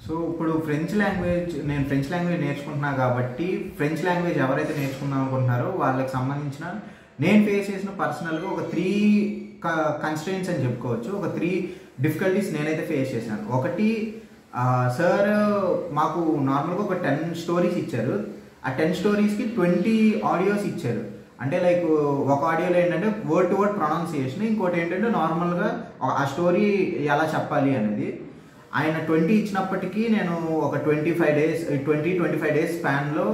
So ఇప్పుడు French language నేను French language నేర్చుకుంటున్నా కాబట్టి ఫ్రెంచ్ లాంగ్వేజ్ ఎవరైతే నేర్చుకుందాం అనుకుంటున్నారో వాళ్ళకి సంబంధించిన నేను ఫేస్ చేసిన పర్సనల్గా ఒక 3 కన్స్ట్రెయింట్స్ అని చెప్పుకోవచ్చు. ఒక 3 డిఫికల్టీస్ నేనైతే ఫేస్ చేశాను. ఒకటి, సార్ మాకు నార్మల్గా ఒక 10 స్టోరీస్ ఇచ్చారు. ఆ 10 స్టోరీస్కి 20 ఆడియోస్ ఇచ్చారు. అంటే లైక్ ఒక ఆడియోలో ఏంటంటే వర్డ్ టు వర్డ్ ప్రొనౌన్సియేషన్, ఇంకోటి ఏంటంటే నార్మల్గా ఆ స్టోరీ ఎలా చెప్పాలి అనేది. ఆయన 20 ఇచ్చినప్పటికీ నేను ఒక 25 డేస్ స్పాన్లో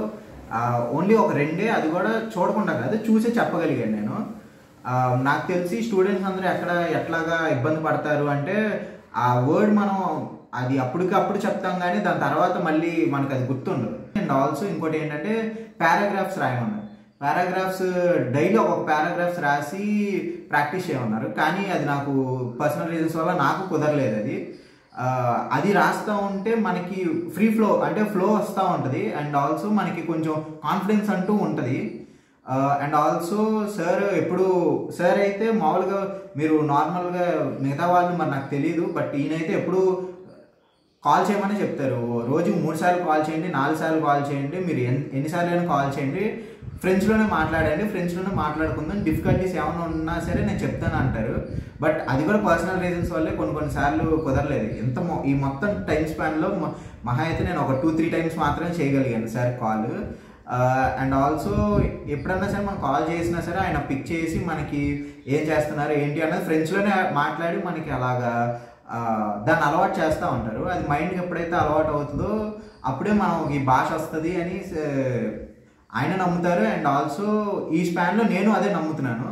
ఓన్లీ ఒక 2 అది కూడా చూడకుండా కాదు చూసే చెప్పగలిగాను నేను. నాకు తెలిసి స్టూడెంట్స్ అందరూ ఎట్లాగా ఇబ్బంది పడతారు అంటే ఆ వర్డ్ మనం అది అప్పటికప్పుడు చెప్తాం కానీ దాని తర్వాత మళ్ళీ మనకు అది గుర్తుండదు. అండ్ ఆల్సో ఇంకోటి ఏంటంటే పారాగ్రాఫ్స్ రాయమన్నారు. పారాగ్రాఫ్స్ డైలీ ఒక్కొక్క పారాగ్రాఫ్స్ రాసి ప్రాక్టీస్ చేయమన్నారు. కానీ అది నాకు పర్సనల్ రీజన్స్ వల్ల నాకు కుదరలేదు. అది రాస్తూ ఉంటే మనకి ఫ్లో వస్తూ ఉంటుంది. అండ్ ఆల్సో మనకి కొంచెం కాన్ఫిడెన్స్ అంటూ ఉంటుంది. అండ్ ఆల్సో సార్ అయితే మామూలుగా మీరు నార్మల్గా మిగతా వాళ్ళు మరి నాకు తెలియదు, బట్ ఈయనైతే ఎప్పుడు కాల్ చేయమని చెప్తారు. రోజు 3 సార్లు కాల్ చేయండి, 4 సార్లు కాల్ చేయండి, మీరు ఎన్నిసార్లు అయినా కాల్ చేయండి, ఫ్రెంచ్లోనే మాట్లాడండి, ఫ్రెంచ్లోనే మాట్లాడుకుందాం, డిఫికల్టీస్ ఏమైనా ఉన్నా సరే నేను చెప్తాను అంటారు. బట్ అది కూడా పర్సనల్ రీజన్స్ వల్లే కొన్నిసార్లు కుదరలేదు. ఈ మొత్తం టైం స్పాన్లో మహా అయితే నేను ఒక 2-3 టైమ్స్ మాత్రమే చేయగలిగాను సార్ కాల్. అండ్ ఆల్సో ఎప్పుడన్నా సరే మనం కాల్ చేసినా సరే ఆయన పిక్ చేసి మనకి ఏం చేస్తున్నారు ఏంటి అన్నది ఫ్రెంచ్లోనే మాట్లాడి మనకి అలాగా దాన్ని అలవాటు చేస్తూ ఉంటారు. అది మైండ్కి ఎప్పుడైతే అలవాటు అవుతుందో అప్పుడే మనం ఈ భాష వస్తుంది అని ఆయన నమ్ముతారు. అండ్ ఆల్సో ఈ స్పాన్లో నేను అదే నమ్ముతున్నాను.